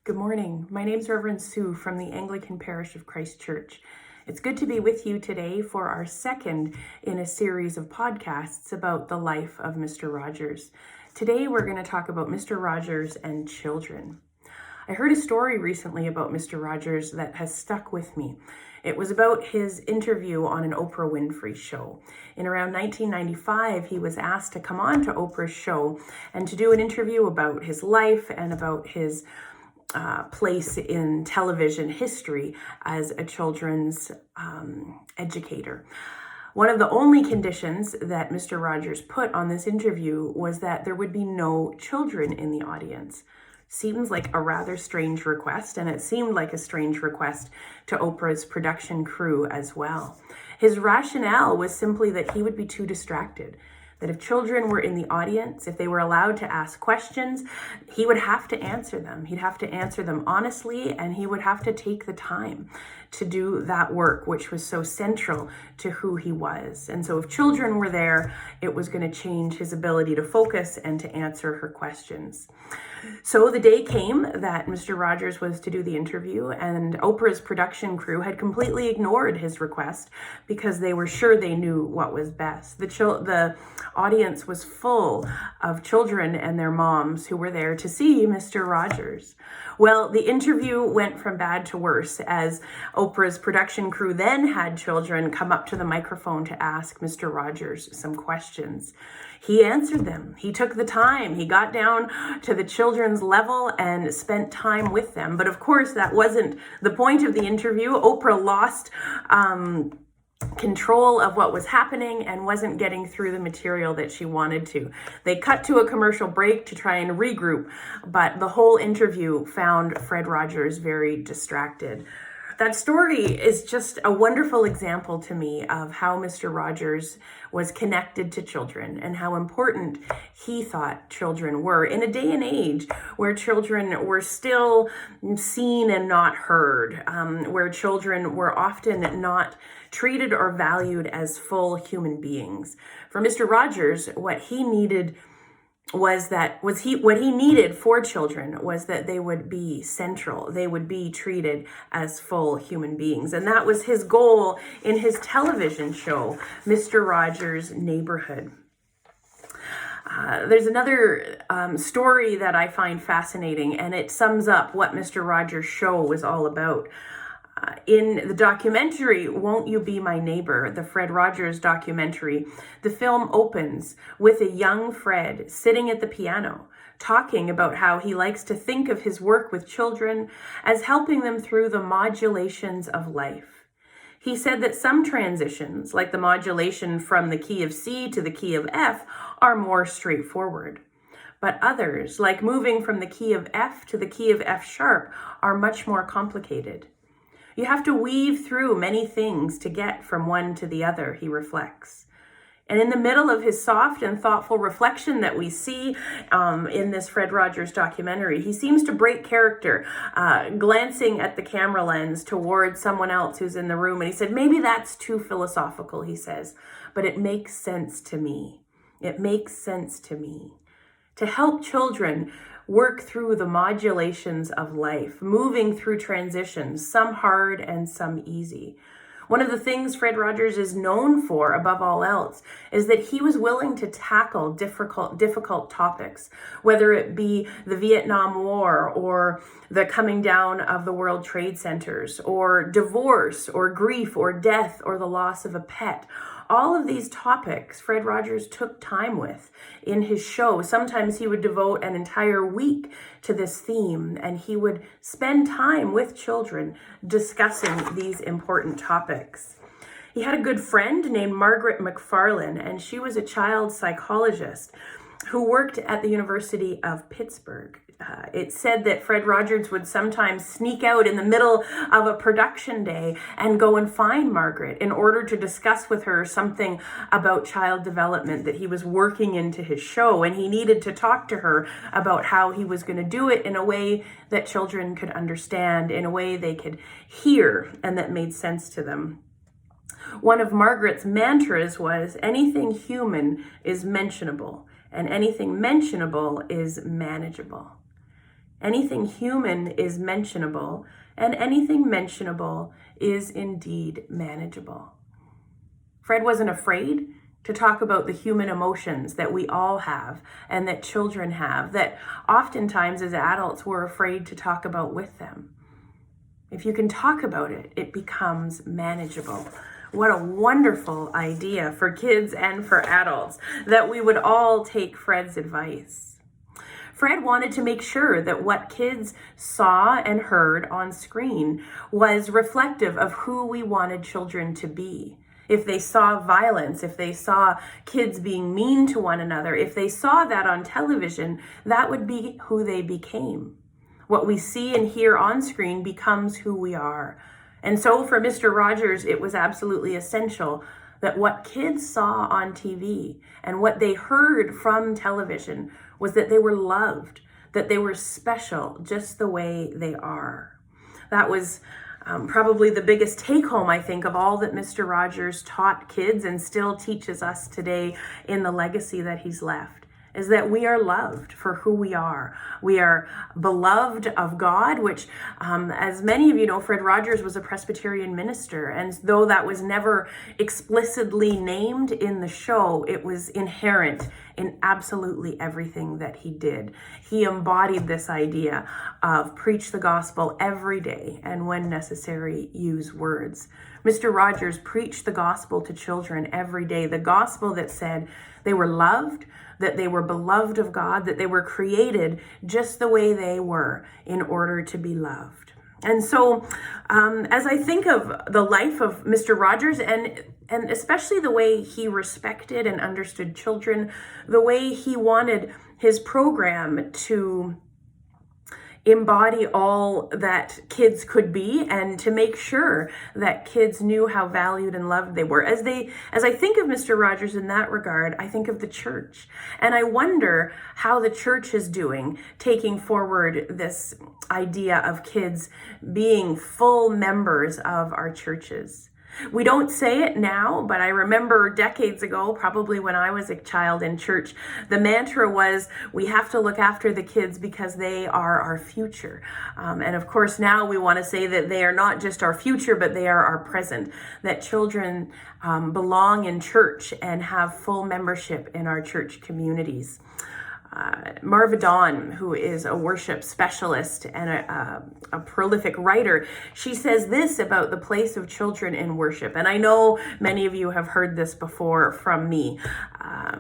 Good morning. My name is Reverend Sue from the Anglican Parish of Christ Church. It's good to be with you today for our second in a series of podcasts about the life of Mr. Rogers. Today we're going to talk about Mr. Rogers and children. I heard a story recently about Mr. Rogers that has stuck with me. It was about his interview on an Oprah Winfrey show. In around 1995, he was asked to come on to Oprah's show and to do an interview about his life and about his place in television history as a children's educator. One of the only conditions that Mr. Rogers put on this interview was that there would be no children in the audience. Seems like a rather strange request, and it seemed like a strange request to Oprah's production crew as well. His rationale was simply that he would be too distracted. That if children were in the audience, if they were allowed to ask questions, he would have to answer them. He'd have to answer them honestly, and he would have to take the time to do that work, which was so central to who he was. And so if children were there, it was going to change his ability to focus and to answer her questions. So the day came that Mr. Rogers was to do the interview, and Oprah's production crew had completely ignored his request because they were sure they knew what was best. The audience was full of children and their moms who were there to see Mr. Rogers. Well, the interview went from bad to worse as Oprah's production crew then had children come up to the microphone to ask Mr. Rogers some questions. He answered them. He took the time. He got down to the children's level and spent time with them. But of course, that wasn't the point of the interview. Oprah lost control of what was happening and wasn't getting through the material that she wanted to. They cut to a commercial break to try and regroup, but the whole interview found Fred Rogers very distracted. That story is just a wonderful example to me of how Mr. Rogers was connected to children and how important he thought children were in a day and age where children were still seen and not heard, where children were often not treated or valued as full human beings. For Mr. Rogers, what he needed for children was that they would be central. They would be treated as full human beings. And that was his goal in his television show, Mr. Rogers' Neighborhood. There's another story that I find fascinating, and it sums up what Mr. Rogers' show was all about. In the documentary, Won't You Be My Neighbor, the Fred Rogers documentary, the film opens with a young Fred sitting at the piano, talking about how he likes to think of his work with children as helping them through the modulations of life. He said that some transitions, like the modulation from the key of C to the key of F, are more straightforward. But others, like moving from the key of F to the key of F sharp, are much more complicated. You have to weave through many things to get from one to the other, he reflects. And in the middle of his soft and thoughtful reflection that we see in this Fred Rogers documentary, he seems to break character, glancing at the camera lens towards someone else who's in the room. And he said, maybe that's too philosophical, he says, but it makes sense to me. It makes sense to me. To help children work through the modulations of life, moving through transitions, some hard and some easy. One of the things Fred Rogers is known for, above all else, is that he was willing to tackle difficult topics, whether it be the Vietnam War or the coming down of the World Trade Centers, or divorce, or grief, or death, or the loss of a pet. All of these topics Fred Rogers took time with in his show. Sometimes he would devote an entire week to this theme, and he would spend time with children discussing these important topics. He had a good friend named Margaret McFarlane, and she was a child psychologist who worked at the University of Pittsburgh. It's said that Fred Rogers would sometimes sneak out in the middle of a production day and go and find Margaret in order to discuss with her something about child development that he was working into his show. And he needed to talk to her about how he was going to do it in a way that children could understand, in a way they could hear, and that made sense to them. One of Margaret's mantras was, anything human is mentionable, and anything mentionable is manageable. Anything human is mentionable, and anything mentionable is indeed manageable. Fred wasn't afraid to talk about the human emotions that we all have and that children have, that oftentimes as adults we're afraid to talk about with them. If you can talk about it, it becomes manageable. What a wonderful idea for kids and for adults, that we would all take Fred's advice. Fred wanted to make sure that what kids saw and heard on screen was reflective of who we wanted children to be. If they saw violence, if they saw kids being mean to one another, if they saw that on television, that would be who they became. What we see and hear on screen becomes who we are. And so for Mr. Rogers, it was absolutely essential that what kids saw on TV and what they heard from television was that they were loved, that they were special just the way they are. That was probably the biggest take home, I think, of all that Mr. Rogers taught kids and still teaches us today in the legacy that he's left, is that we are loved for who we are. We are beloved of God, which, as many of you know, Fred Rogers was a Presbyterian minister. And though that was never explicitly named in the show, it was inherent in absolutely everything that he did. He embodied this idea of preach the gospel every day and when necessary, use words. Mr. Rogers preached the gospel to children every day, the gospel that said they were loved, that they were beloved of God, that they were created just the way they were in order to be loved. And so as I think of the life of Mr. Rogers and especially the way he respected and understood children, the way he wanted his program to embody all that kids could be and to make sure that kids knew how valued and loved they were. As I think of Mr. Rogers in that regard, I think of the church. And I wonder how the church is doing, taking forward this idea of kids being full members of our churches. We don't say it now, but I remember decades ago, probably when I was a child in church, the mantra was, we have to look after the kids because they are our future. And of course, now we want to say that they are not just our future, but they are our present, that children belong in church and have full membership in our church communities. Marva Dawn, who is a worship specialist and a prolific writer, she says this about the place of children in worship. And I know many of you have heard this before from me.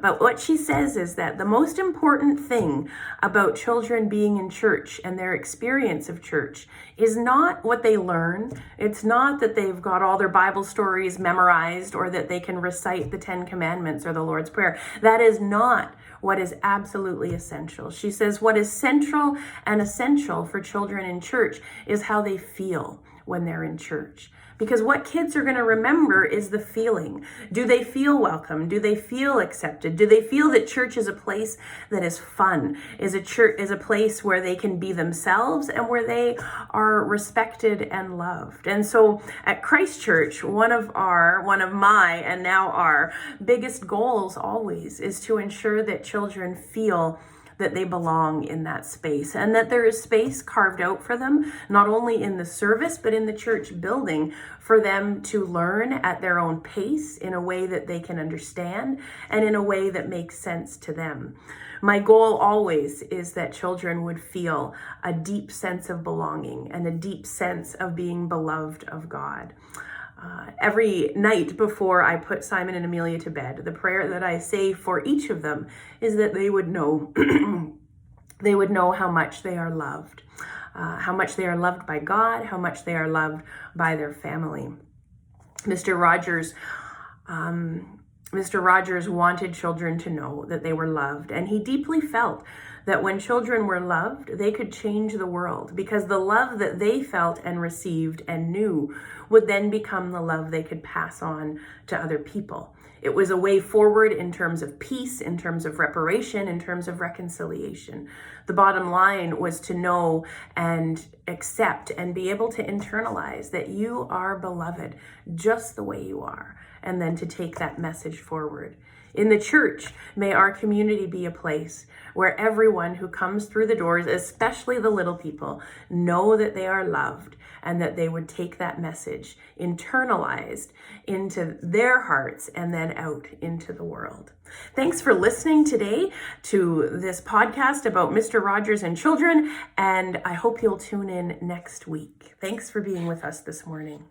But what she says is that the most important thing about children being in church and their experience of church is not what they learn. It's not that they've got all their Bible stories memorized or that they can recite the 10 Commandments or the Lord's Prayer. That is not what is absolutely essential. She says what is central and essential for children in church is how they feel when they're in church. Because what kids are going to remember is the feeling. Do they feel welcome? Do they feel accepted? Do they feel that church is a place that is fun? Is a place where they can be themselves and where they are respected and loved? And so at Christ Church, one of my and now our biggest goals always is to ensure that children feel that they belong in that space and that there is space carved out for them, not only in the service, but in the church building for them to learn at their own pace in a way that they can understand and in a way that makes sense to them. My goal always is that children would feel a deep sense of belonging and a deep sense of being beloved of God. Every night before I put Simon and Amelia to bed, the prayer that I say for each of them is that they would know they would know how much they are loved, how much they are loved by God, how much they are loved by their family. Mr. Rogers wanted children to know that they were loved, and he deeply felt that when children were loved, they could change the world because the love that they felt and received and knew would then become the love they could pass on to other people. It was a way forward in terms of peace, in terms of reparation, in terms of reconciliation. The bottom line was to know and accept and be able to internalize that you are beloved just the way you are, and then to take that message forward. In the church, may our community be a place where everyone who comes through the doors, especially the little people, know that they are loved and that they would take that message internalized into their hearts and then out into the world. Thanks for listening today to this podcast about Mr. Rogers and children, and I hope you'll tune in next week. Thanks for being with us this morning.